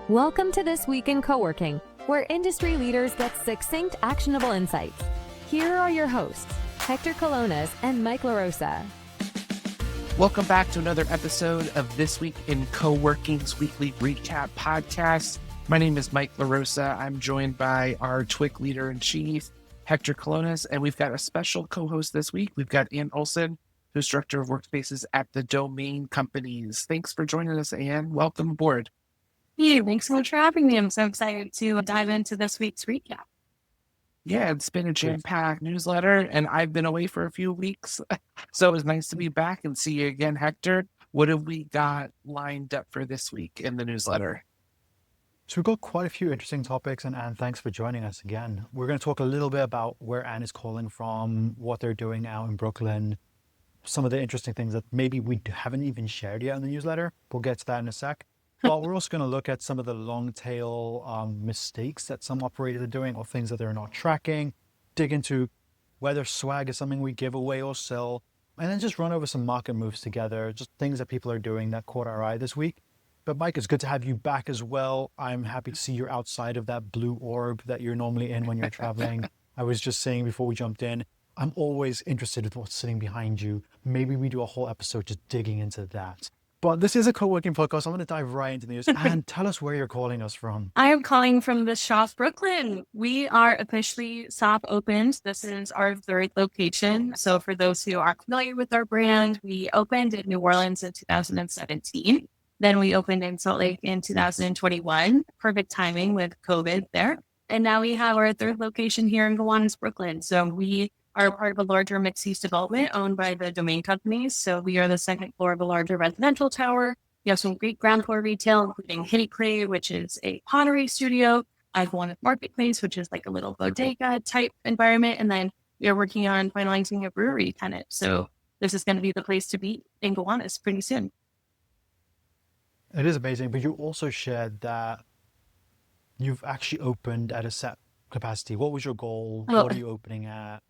Welcome to This Week in Coworking, where industry leaders get succinct, actionable insights. Here are your hosts, Hector Kolonas and Mike LaRosa. Welcome back to another episode of This Week in Coworking's weekly recap podcast. My name is Mike LaRosa. I'm joined by our TWIC leader-in-chief, Hector Kolonas, and we've got a special co-host this week. We've got Anne Olsen, who's director of Workspaces at the Domain Companies. Thanks for joining us, Anne. Welcome aboard. Hey, thanks so much for having me. I'm so excited to dive into this week's recap. Yeah, it's been a jam-packed newsletter, and I've been away for a few weeks, so it was nice to be back and see you again, Hector. What have we got lined up for this week in the newsletter? So we've got quite a few interesting topics, and Anne, thanks for joining us again. We're going to talk a little bit about where Anne is calling from, what they're doing out in Brooklyn, some of the interesting things that maybe we haven't even shared yet in the newsletter. We'll get to that in a sec. But we're also going to look at some of the long tail mistakes that some operators are doing or things that they're not tracking, dig into whether swag is something we give away or sell, and then just run over some market moves together, just things that people are doing that caught our eye this week. But Mike, it's good to have you back as well. I'm happy to see you're outside of that blue orb that you're normally in when you're traveling. I was just saying before we jumped in, I'm always interested in what's sitting behind you. Maybe we do a whole episode just digging into that. But this is a co-working podcast. I'm going to dive right into the news. And tell us where you're calling us from. I am calling from the Shop Brooklyn. We are officially soft opened. This is our third location. So for those who aren't familiar with our brand, we opened in New Orleans in 2017. Then we opened in Salt Lake in 2021. Perfect timing with COVID there. And now we have our third location here in Kolonas, Brooklyn. So we are part of a larger mixed-use development owned by the Domain Companies. So we are the second floor of a larger residential tower. We have some great ground floor retail, including Hitty Crate, which is a pottery studio. I've Kolonas Marketplace, which is like a little bodega type environment. And then we are working on finalizing a brewery tenant. So this is going to be the place to be in Kolonas pretty soon. It is amazing, but you also shared that you've actually opened at a set capacity. What was your goal? What are you opening at?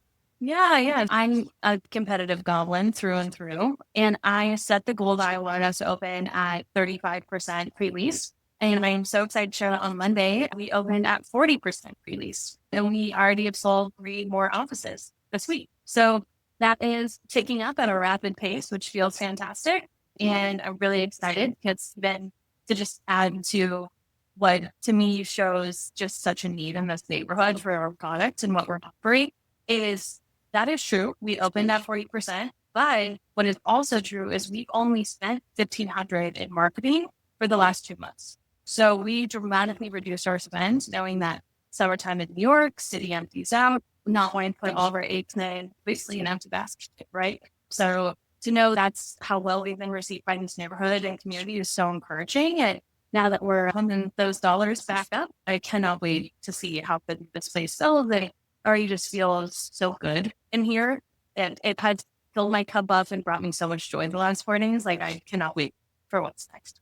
Yeah. I'm a competitive goblin through and through. And I set the goal that I wanted us to open at 35% pre-lease. And I'm so excited to share that on Monday. We opened at 40% pre-lease. And we already have sold 3 more offices this week. So that is ticking up at a rapid pace, which feels fantastic. And I'm really excited because then to just add to what to me shows just such a need in this neighborhood for our product and what we're offering is that is true. We opened at 40%, but what is also true is we've only spent $1,500 in marketing for the last 2 months. So we dramatically reduced our spend, knowing that summertime in New York, city empties out, not wanting to put all of our eggs in basically an empty basket, right? So to know that's how well we've been received by this neighborhood and community is so encouraging. And now that we're pumping those dollars back up, I cannot wait to see how good this place sells. It already just feels so good in here. And it has filled my cup up and brought me so much joy the last 4 days. Like, I cannot wait for what's next.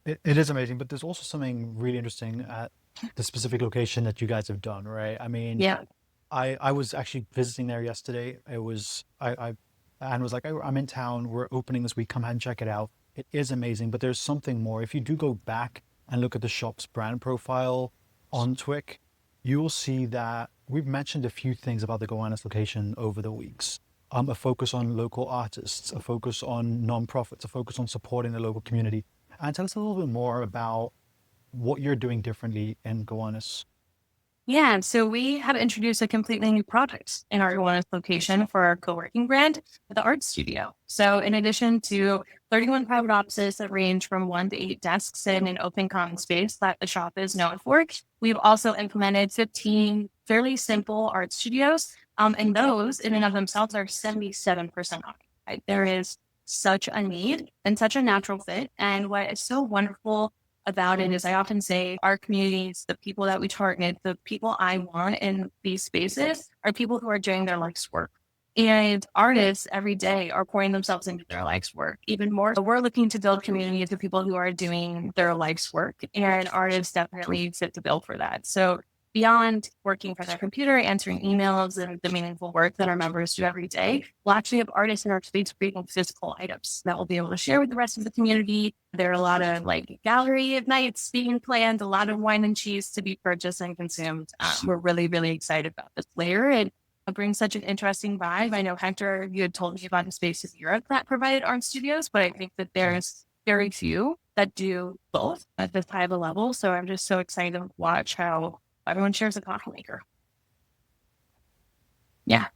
It is amazing, but there's also something really interesting at the specific location that you guys have done, right? I mean, yeah. I was actually visiting there yesterday. It was, Anne was like, I'm in town. We're opening this week. Come ahead and check it out. It is amazing, but there's something more. If you do go back and look at the shop's brand profile on TWIC, you will see that we've mentioned a few things about the Kolonas location over the weeks. A focus on local artists, a focus on nonprofits, a focus on supporting the local community. And tell us a little bit more about what you're doing differently in Kolonas. Yeah, so we have introduced a completely new product in our Kolonas location for our co-working brand, the Art Studio. So in addition to 31 private offices that range from 1 to 8 desks in an open common space that the shop is known for, we've also implemented 15 fairly simple art studios. And those in and of themselves are 77% occupied. There is such a need and such a natural fit. And what is so wonderful about it is I often say our communities, the people that we target, the people I want in these spaces are people who are doing their life's work. And artists every day are pouring themselves into their life's work even more. So we're looking to build communities of people who are doing their life's work, and artists definitely fit the bill for that. So beyond working from their computer, answering emails and the meaningful work that our members do every day, we'll actually have artists in our space creating physical items that we'll be able to share with the rest of the community. There are a lot of gallery nights being planned, a lot of wine and cheese to be purchased and consumed. We're really, really excited about this layer. And it brings such an interesting vibe. I know, Hector, you had told me about a space in Europe that provided art studios, but I think that there's very few that do both at this high of a level. So I'm just so excited to watch how everyone shares a coffee maker. Yeah.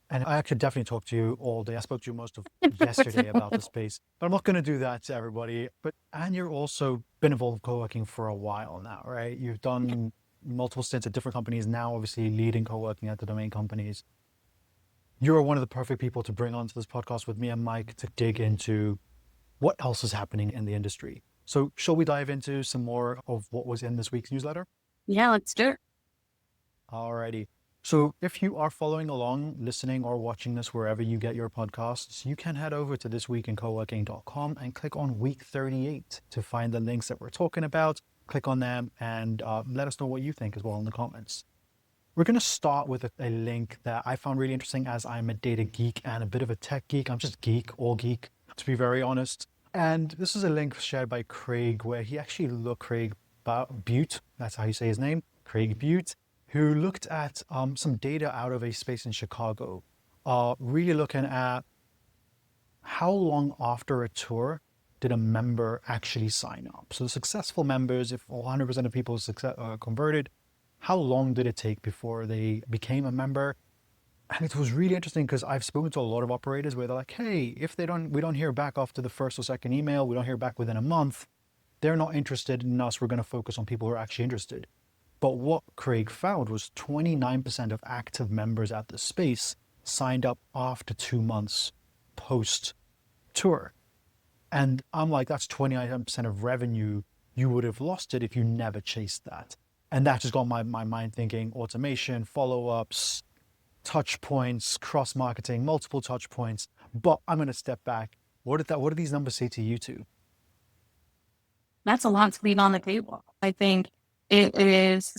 And I actually definitely talked to you all day. I spoke to you most of yesterday about the space, but I'm not going to do that to everybody. But Anne, you're also been involved with co-working for a while now, right? You've done multiple stints at different companies, now obviously leading co-working at the domain companies. You're one of the perfect people to bring onto this podcast with me and Mike to dig into what else is happening in the industry. So shall we dive into some more of what was in this week's newsletter? Yeah, let's do it. Alrighty. So if you are following along, listening or watching this wherever you get your podcasts, you can head over to thisweekincoworking.com and click on week 38 to find the links that we're talking about. Click on them and let us know what you think as well in the comments. We're going to start with a link that I found really interesting, as I'm a data geek and a bit of a tech geek. I'm just all geek, to be very honest. And this is a link shared by Craig, where he actually looked, Craig Butte, that's how you say his name, Craig Butte, who looked at some data out of a space in Chicago, really looking at how long after a tour did a member actually sign up. So the successful members, if 100% of people converted, how long did it take before they became a member? And it was really interesting because I've spoken to a lot of operators where they're like, hey, if we don't hear back after the first or second email, we don't hear back within a month, they're not interested in us. We're going to focus on people who are actually interested. But what Craig found was 29% of active members at the space signed up after 2 months post tour. And I'm like, that's 29% of revenue. You would have lost it if you never chased that. And that just got my mind thinking automation, follow-ups, touch points, cross-marketing, multiple touch points. But I'm going to step back. What do these numbers say to you two? That's a lot to leave on the table. I think it is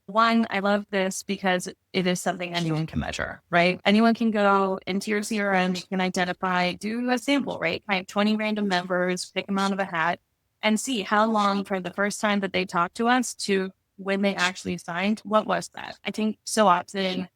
one, I love this because it is something anyone can measure, right? Anyone can go into your CRM, you can identify, do a sample, right? Find 20 random members, pick them out of a hat, and see how long from the first time that they talked to us to when they actually signed, what was that? I think so often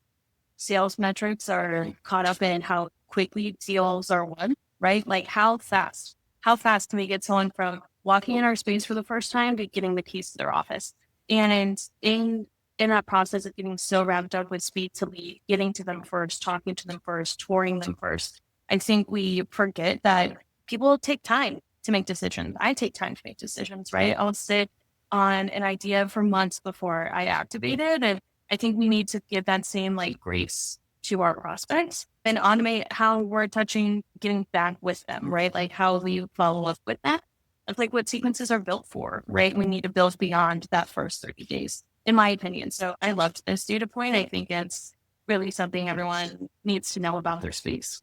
sales metrics are caught up in how quickly deals are won, right? Like how fast can we get someone from walking in our space for the first time to getting the keys to their office? And in that process of getting so wrapped up with speed to lead, getting to them first, talking to them first, touring them first, I think we forget that people take time to make decisions. I take time to make decisions, right? I'll sit on an idea for months before I activate it. And I think we need to give that same grace to our prospects and automate how we're getting back with them, right? Like how we follow up with that. It's like what sequences are built for, right? We need to build beyond that first 30 days, in my opinion. So I loved this data point. I think it's really something everyone needs to know about their space.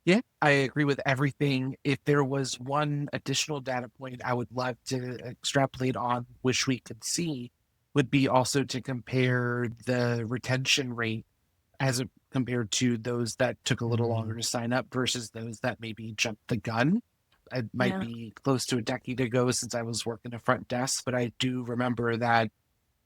Yeah, I agree with everything. If there was one additional data point I would love to extrapolate on, which we could see, would be also to compare the retention rate as compared to those that took a little longer to sign up versus those that maybe jumped the gun. It might be close to a decade ago since I was working a front desk, but I do remember that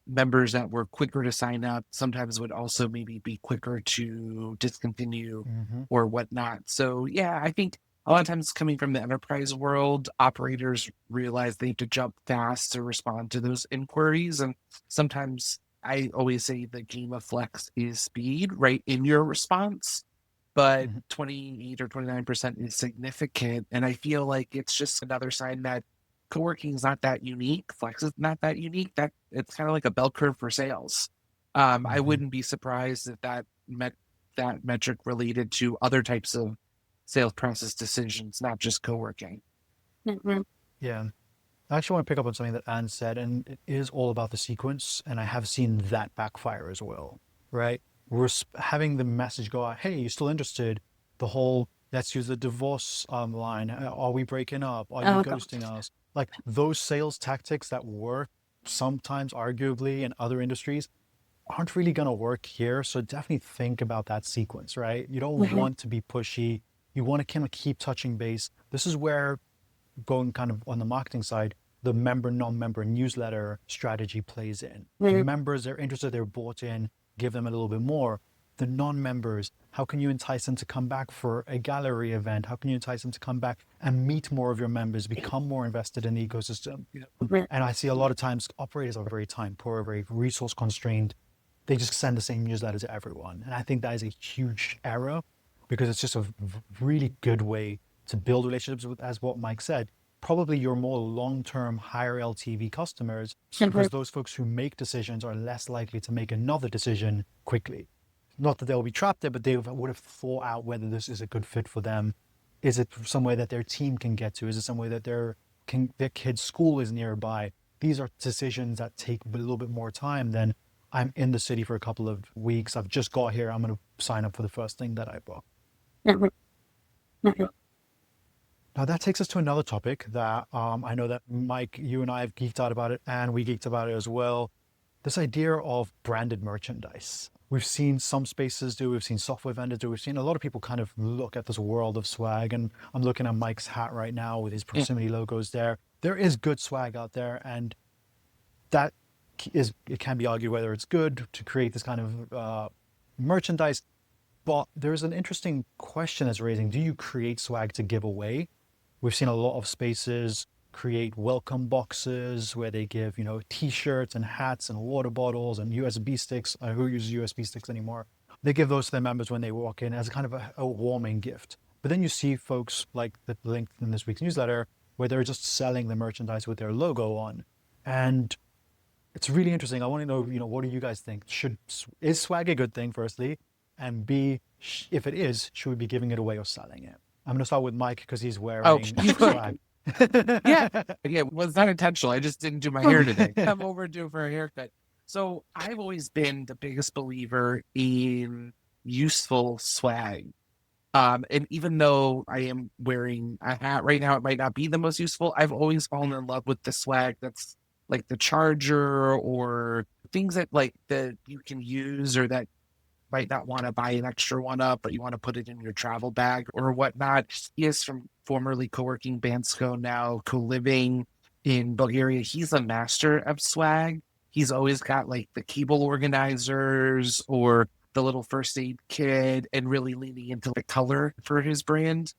members that were quicker to sign up sometimes would also maybe be quicker to discontinue or whatnot. So yeah, I think a lot of times coming from the enterprise world, operators realize they have to jump fast to respond to those inquiries. And sometimes I always say the game of flex is speed, right, in your response. But 28 or 29% is significant. And I feel like it's just another sign that co-working is not that unique. Flex is not that unique. That it's kind of like a bell curve for sales. I wouldn't be surprised if that metric related to other types of sales process decisions, not just co-working. Yeah. I actually want to pick up on something that Anne said, and it is all about the sequence. And I have seen that backfire as well, right? We're having the message go out, hey, you still interested? The whole, let's use the divorce line. Are we breaking up? Are you ghosting us? Like those sales tactics that work sometimes arguably in other industries aren't really going to work here. So definitely think about that sequence, right? You don't want to be pushy. You want to kind of keep touching base. This is where, going kind of on the marketing side, the member, non-member newsletter strategy plays in. Members, they're interested, they're bought in, give them a little bit more. The non-members, how can you entice them to come back for a gallery event? How can you entice them to come back and meet more of your members, become more invested in the ecosystem? And I see a lot of times operators are very time poor, very resource constrained. They just send the same newsletter to everyone. And I think that is a huge error, because it's just a really good way to build relationships with, as what Mike said, probably your more long-term, higher LTV customers, because those folks who make decisions are less likely to make another decision quickly. Not that they'll be trapped there, but they would have thought out whether this is a good fit for them. Is it somewhere that their team can get to? Is it somewhere that their kid's school is nearby? These are decisions that take a little bit more time than, I'm in the city for a couple of weeks, I've just got here, I'm going to sign up for the first thing that I book. Now that takes us to another topic that I know that Mike, you and I have geeked out about it, and we geeked about it as well. This idea of branded merchandise. We've seen some spaces do, we've seen software vendors do, we've seen a lot of people kind of look at this world of swag, and I'm looking at Mike's hat right now with his proximity logos there. There is good swag out there, and that is, it can be argued whether it's good to create this kind of merchandise. But there's an interesting question that's raising. Do you create swag to give away? We've seen a lot of spaces create welcome boxes where they give, t-shirts and hats and water bottles and USB sticks. Who uses USB sticks anymore? They give those to their members when they walk in as a kind of a warming gift. But then you see folks like the link in this week's newsletter where they're just selling the merchandise with their logo on. And it's really interesting. I want to know, what do you guys think? Is swag a good thing, firstly? And B, if it is, should we be giving it away or selling it? I'm going to start with Mike because he's wearing swag. Yeah, well, it's not intentional. I just didn't do my hair today. I'm overdue for a haircut. So I've always been the biggest believer in useful swag. And even though I am wearing a hat right now, it might not be the most useful. I've always fallen in love with the swag that's like the charger or things that that you can use, or that might not want to buy an extra one up, but you want to put it in your travel bag or whatnot. He is from formerly Coworking Bansko, now co-living in Bulgaria. He's a master of swag. He's always got the cable organizers or the little first aid kit, and really leaning into the color for his brand.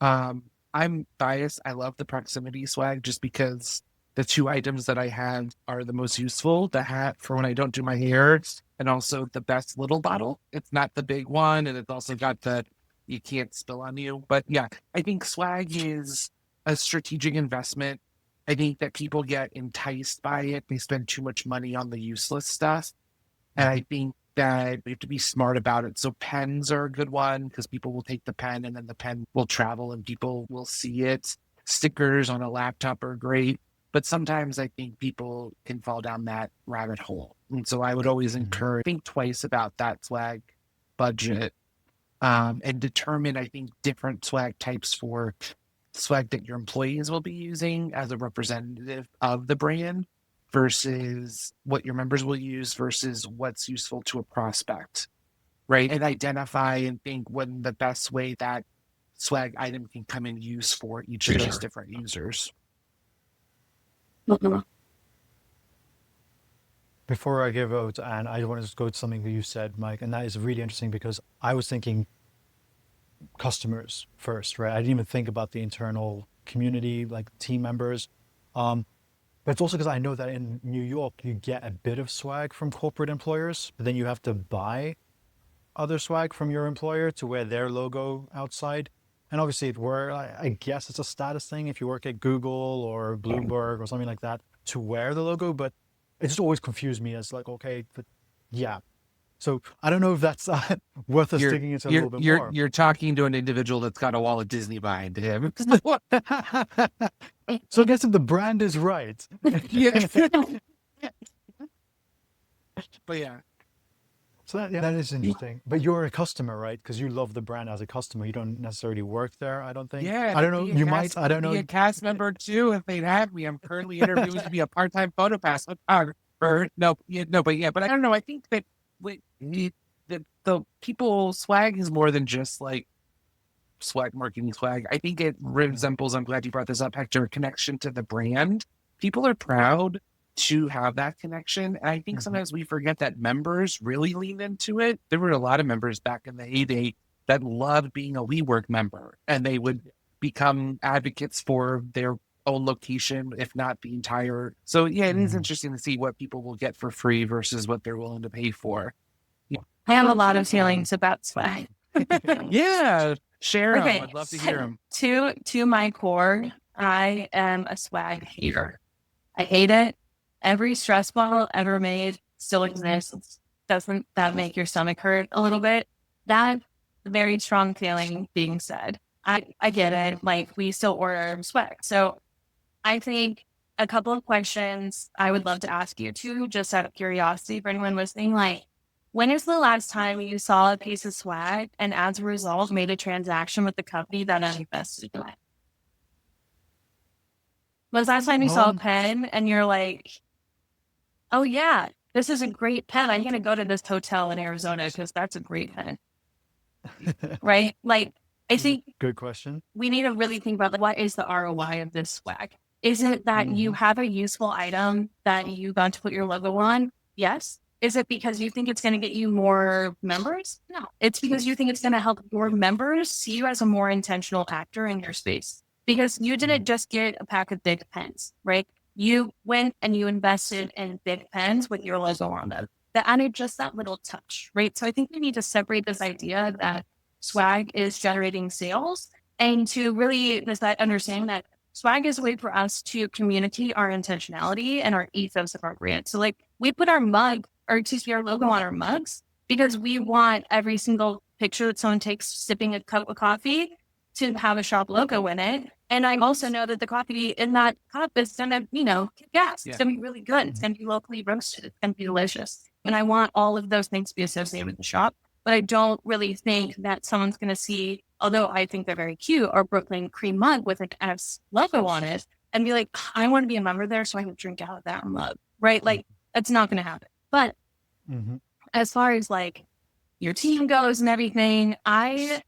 I'm biased. I love the proximity swag just because the two items that I have are the most useful: the hat for when I don't do my hair, and also the best little bottle. It's not the big one, and it's also got the you can't spill on you. But yeah, I think swag is a strategic investment. I think that people get enticed by it. They spend too much money on the useless stuff. And I think that we have to be smart about it. So pens are a good one because people will take the pen and then the pen will travel and people will see it. Stickers on a laptop are great. But sometimes I think people can fall down that rabbit hole. And so I would always encourage, think twice about that swag budget, and determine, I think, different swag types for swag that your employees will be using as a representative of the brand versus what your members will use versus what's useful to a prospect, right? And identify and think when the best way that swag item can come in use for each of those different users. Before I give over to Anne, I want to just go to something that you said, Mike, and that is really interesting because I was thinking customers first, right? I didn't even think about the internal community, like team members. But it's also because I know that in New York, you get a bit of swag from corporate employers, but then you have to buy other swag from your employer to wear their logo outside. And obviously, I guess it's a status thing if you work at Google or Bloomberg or something like that to wear the logo, but it just always confused me as okay, but yeah. So I don't know if that's worth us digging into a little bit more. You're talking to an individual that's got a wall of Disney behind him. So I guess if the brand is right. Yeah. But yeah. So that is interesting. But you're a customer, right? Because you love the brand as a customer. You don't necessarily work there, I don't think. Yeah, I don't know. You might. I don't know. Be a cast member too if they'd have me. I'm currently interviewing to be a part-time PhotoPass photographer. But I don't know. I think that the people swag is more than just like swag marketing swag. I think it resembles, I'm glad you brought this up, Hector, a connection to the brand. People are proud to have that connection. And I think sometimes we forget that members really lean into it. There were a lot of members back in the heyday that loved being a WeWork member, and they would become advocates for their own location, if not the entire. So yeah, it is interesting to see what people will get for free versus what they're willing to pay for. I have a lot of feelings about swag. Yeah, share them. Okay. I'd love to hear them. To my core, I am a swag hater. I hate it. Every stress ball ever made still exists. Doesn't that make your stomach hurt a little bit? That very strong feeling being said. I get it. Like, we still order swag. So I think a couple of questions I would love to ask you too, just out of curiosity for anyone listening. Like, when is the last time you saw a piece of swag and as a result made a transaction with the company that invested in it? Was last time you saw a pen and you're like, oh yeah, this is a great pen. I'm going to go to this hotel in Arizona because that's a great pen. Right? Like, I think Good question. we need to really think about, like, what is the ROI of this swag? Is it that you have a useful item that you got to put your logo on? Yes. Is it because you think it's going to get you more members? No. It's because you think it's going to help your members see you as a more intentional actor in your space. Because you didn't just get a pack of big pens, right? You went and you invested in big pens with your logo on them. That added just that little touch, right? So I think we need to separate this idea that swag is generating sales and to really that understanding that swag is a way for us to communicate our intentionality and our ethos of our brand. So like, we put our our logo on our mugs because we want every single picture that someone takes sipping a cup of coffee to have a shop logo in it. And I also know that the coffee in that cup is going to, kick ass. It's going to be really good. It's going to be locally roasted. It's going to be delicious. And I want all of those things to be associated with the shop. But I don't really think that someone's going to see, although I think they're very cute, our Brooklyn cream mug with an S logo on it and be like, I want to be a member there so I can drink out of that mug, right? Like, that's not going to happen. But as far as like your team goes and everything, I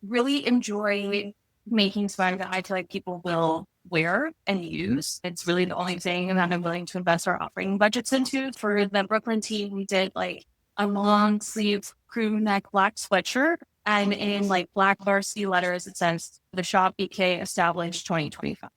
really enjoy making swag that I feel like people will wear and use. It's really the only thing that I'm willing to invest our operating budgets into. For the Brooklyn team, we did like a long sleeve crew neck black sweatshirt, and in like black varsity letters, it says the shop BK established 2025.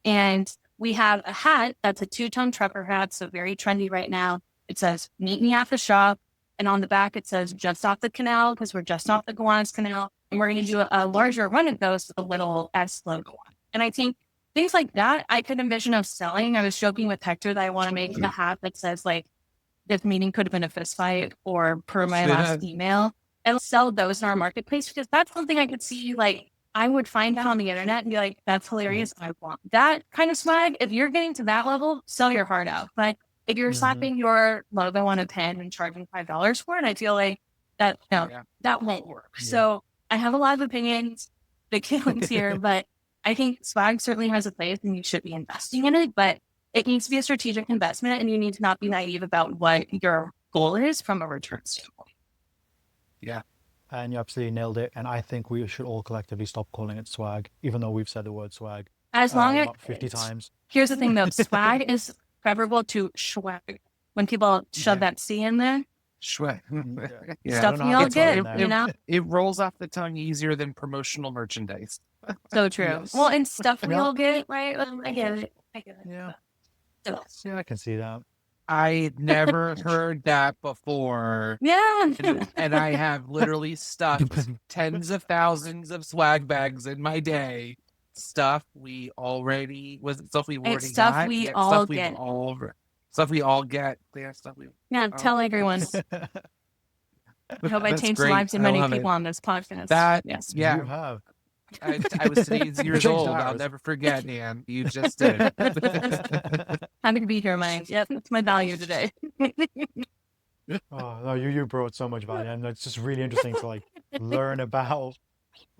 And we have a hat that's a two-tone trucker hat, so very trendy right now. It says, meet me at the shop. And on the back, it says, just off the canal, because we're just off the Kolonas canal. And we're going to do a larger run of those with a little S logo on. And I think things like that, I could envision of selling. I was joking with Hector that I want to make a hat that says, like, this meeting could have been a fist fight, or per my last email, and sell those in our marketplace, because that's something I could see, like, I would find that on the internet and be like, that's hilarious. I want that kind of swag. If you're getting to that level, sell your heart out. But if you're slapping your logo on a pen and charging $5 for it, I feel like that won't work. Yeah. So I have a lot of opinions, big feelings here, but I think swag certainly has a place and you should be investing in it, but it needs to be a strategic investment and you need to not be naive about what your goal is from a return standpoint. Yeah. And you absolutely nailed it. And I think we should all collectively stop calling it swag, even though we've said the word swag as long as 50 times. Here's the thing though, swag is preferable to swag. When people shove that C in there, swag. Stuff we all get, It rolls off the tongue easier than promotional merchandise. So true. Yes. Well, and stuff we all get, right? I get it. Yeah. Yeah, I can see that. I never heard that before. Yeah. And I have literally stuffed tens of thousands of swag bags in my day. Stuff we all get. Stuff we all get. Yeah, stuff we. Yeah, tell everyone. I hope I changed the lives of many people on this podcast. Yes. You have. I was 8 years old. I'll never forget, Anne. You just did. Happy to be here, Mike. Yep, that's my value today. Oh no, you brought so much value, and it's just really interesting to like learn about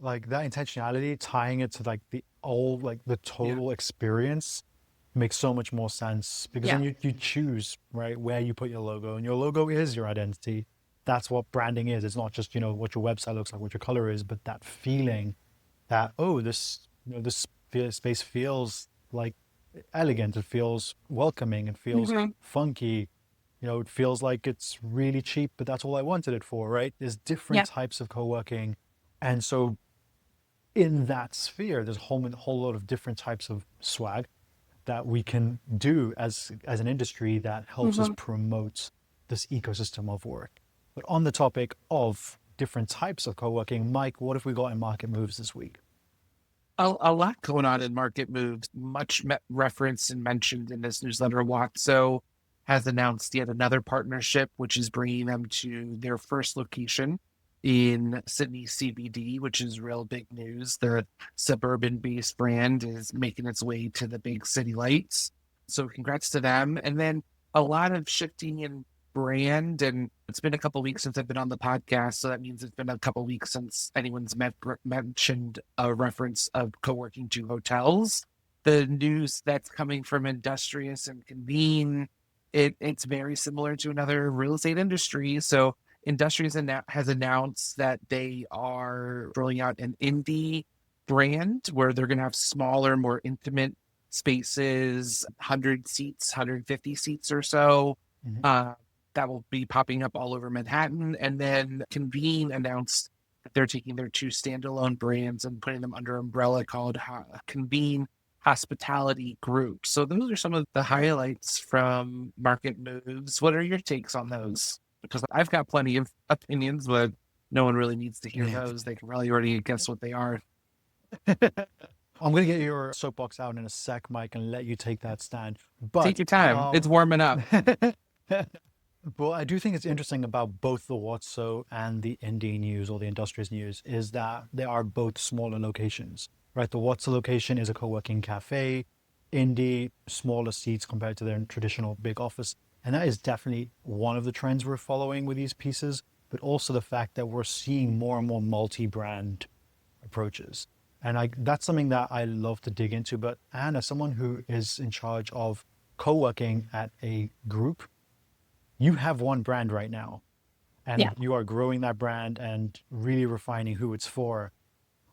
like that intentionality, tying it to like the total experience makes so much more sense because Yeah. then you choose right where you put your logo, and your logo is your identity. That's what branding is. It's not just what your website looks like, what your color is, but that feeling that this space feels like elegant, it feels welcoming, it feels Mhm. funky. It feels like it's really cheap, but that's all I wanted it for, right? There's different Yeah. types of co-working. And so in that sphere, there's a whole lot of different types of swag that we can do as an industry that helps us Mhm. promote this ecosystem of work. But on the topic of different types of co-working, Mike, what have we got in market moves this week? A lot going on in market moves, much referenced and mentioned in this newsletter. Watso has announced yet another partnership, which is bringing them to their first location in Sydney CBD, which is real big news. The suburban-based brand is making its way to the big city lights. So congrats to them. And then a lot of shifting in brand, and it's been a couple weeks since I've been on the podcast, so that means it's been a couple weeks since anyone's mentioned a reference of co-working to hotels. The news that's coming from Industrious and Convene, it's very similar to another real estate industry. So Industrious has announced that they are rolling out an indie brand where they're going to have smaller, more intimate spaces, 100 seats, 150 seats or so. Mhm. Uh, that will be popping up all over Manhattan. And then Convene announced that they're taking their two standalone brands and putting them under an umbrella called Convene Hospitality Group. So those are some of the highlights from market moves. What are your takes on those? Because I've got plenty of opinions, but no one really needs to hear Yeah. those. They can probably already guess what they are. I'm going to get your soapbox out in a sec, Mike, and let you take that stand. But Take your time. It's warming up. well, I do think it's interesting about both the Watso and the Indie News or the Industrious News is that they are both smaller locations, right? The Watso location is a co-working cafe, Indie, smaller seats compared to their traditional big office. And that is definitely one of the trends we're following with these pieces, but also the fact that we're seeing more and more multi-brand approaches. And that's something that I love to dig into. But Anne, as someone who is in charge of co-working at a group, you have one brand right now Yeah. and you are growing that brand and really refining who it's for.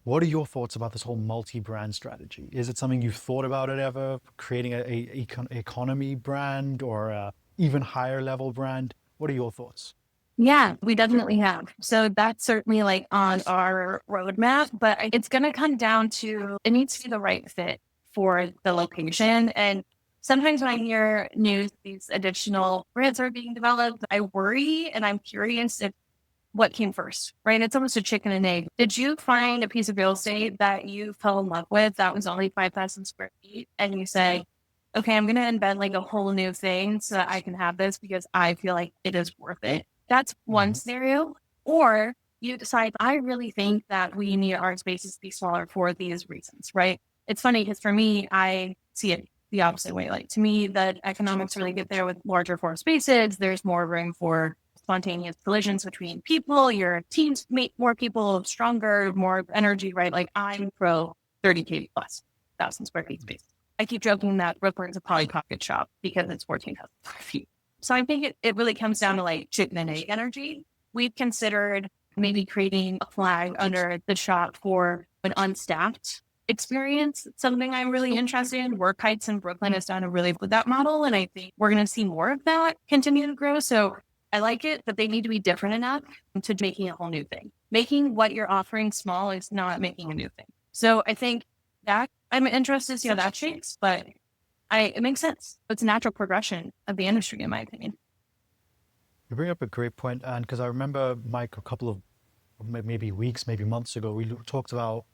What are your thoughts about this whole multi-brand strategy? Is it something you've thought about it ever, creating a economy brand or a even higher level brand? What are your thoughts? Yeah, we definitely have. So that's certainly like on our roadmap, but it's going to come down to it needs to be the right fit for the location. And sometimes when I hear news, these additional brands are being developed, I worry and I'm curious if what came first, right? It's almost a chicken and egg. Did you find a piece of real estate that you fell in love with that was only 5,000 square feet and you say, okay, I'm going to embed like a whole new thing so that I can have this because I feel like it is worth it? That's one Mhm. scenario. Or you decide, I really think that we need our spaces to be smaller for these reasons, right? It's funny because for me, I see it the opposite way. Like to me, the economics really get there with larger floor spaces. There's more room for spontaneous collisions between people. Your teams meet more people, stronger, more energy, right? Like I'm pro 30K plus 1,000 square feet space. I keep joking that Brooklyn's a Polly Pocket shop because it's 14,000 square feet. So I think it really comes down to like chicken and egg energy. We've considered maybe creating a flag under the shop for an unstaffed experience. It's something I'm really interested in. Work Heights in Brooklyn has done a really with that model. And I think we're going to see more of that continue to grow. So I like it, but they need to be different enough to making a whole new thing. Making what you're offering small is not making a new thing. So I think that I'm interested to see how that shapes, but it makes sense. It's a natural progression of the industry, in my opinion. You bring up a great point, Anne, because I remember, Mike, a couple of maybe weeks, maybe months ago, we talked about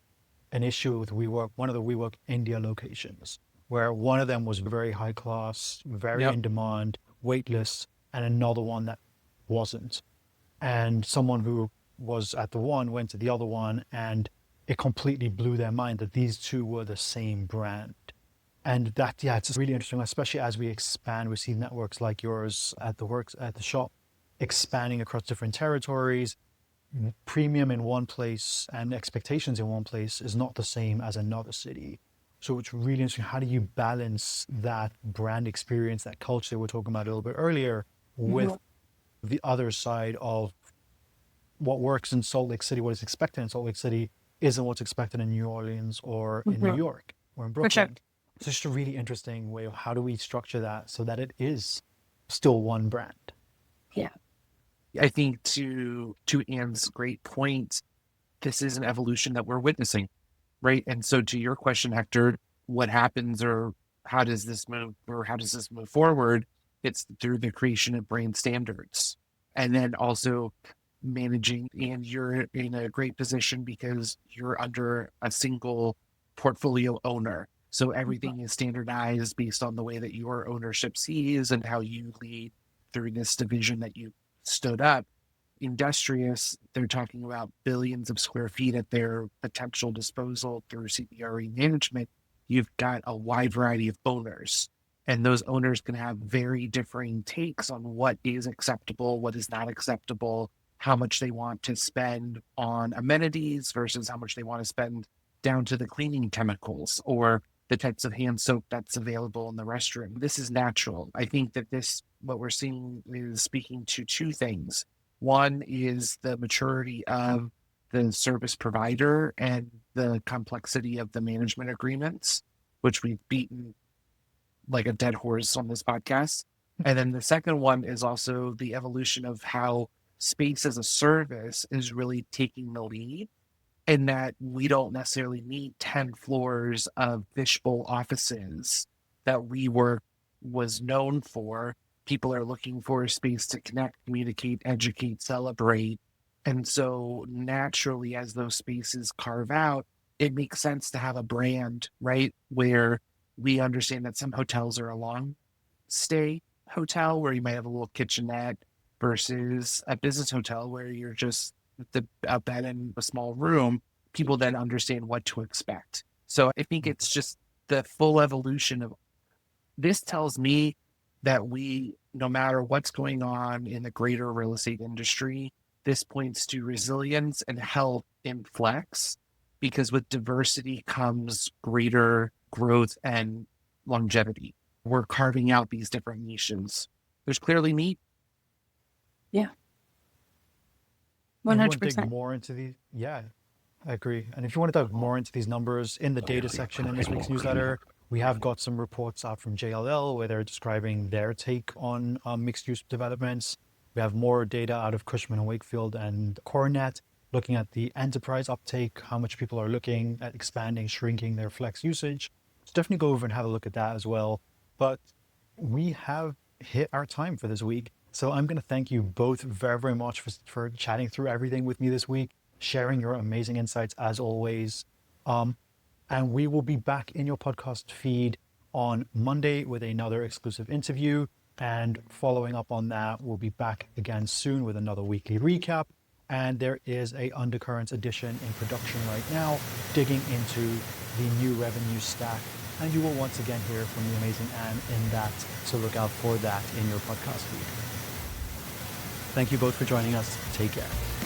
an issue with WeWork, one of the WeWork India locations, where one of them was very high class, very Yep. in demand, waitlist, and another one that wasn't. And someone who was at the one went to the other one, and it completely blew their mind that these two were the same brand. And that, yeah, it's really interesting, especially as we expand, we see networks like yours at the shop expanding across different territories, premium in one place and expectations in one place is not the same as another city. So it's really interesting. How do you balance that brand experience, that culture we were talking about a little bit earlier, with the other side of what works in Salt Lake City, what is expected in Salt Lake City isn't what's expected in New Orleans or in New York or in For sure. Brooklyn. It's just a really interesting way of how do we structure that so that it is still one brand. Yeah. I think to Anne's great point, this is an evolution that we're witnessing, right? And so to your question, Hector, what happens or how does this move forward? It's through the creation of brand standards. And then also managing, and you're in a great position because you're under a single portfolio owner. So everything is standardized based on the way that your ownership sees and how you lead through this division that you stood up. Industrious, they're talking about billions of square feet at their potential disposal through CBRE management. You've got a wide variety of owners, and those owners can have very differing takes on what is acceptable, what is not acceptable, how much they want to spend on amenities versus how much they want to spend down to the cleaning chemicals or the types of hand soap that's available in the restroom. This is natural. I think that what we're seeing is speaking to two things. One is the maturity of the service provider and the complexity of the management agreements, which we've beaten like a dead horse on this podcast. And then the second one is also the evolution of how space as a service is really taking the lead, in that we don't necessarily need 10 floors of fishbowl offices that WeWork was known for. People are looking for a space to connect, communicate, educate, celebrate. And so naturally, as those spaces carve out, it makes sense to have a brand, right? Where we understand that some hotels are a long stay hotel where you might have a little kitchenette versus a business hotel where you're just a bed in a small room. People then understand what to expect. So I think it's just the full evolution of this tells me that no matter what's going on in the greater real estate industry, this points to resilience and health in flex, because with diversity comes greater growth and longevity. We're carving out these different niches. There's clearly need. Yeah. And if you want to 100%. dig more into these, yeah, I agree. And if you want to dive more into these numbers in the data section in this week's newsletter, we have got some reports out from JLL where they're describing their take on mixed-use developments. We have more data out of Cushman & Wakefield and Coronet looking at the enterprise uptake, how much people are looking at expanding, shrinking their flex usage. So definitely go over and have a look at that as well. But we have hit our time for this week. So I'm going to thank you both very, very much for chatting through everything with me this week, sharing your amazing insights as always. And we will be back in your podcast feed on Monday with another exclusive interview. And following up on that, we'll be back again soon with another weekly recap. And there is a Undercurrents edition in production right now, digging into the new revenue stack. And you will once again hear from the amazing Anne in that. So look out for that in your podcast feed. Thank you both for joining us. Take care.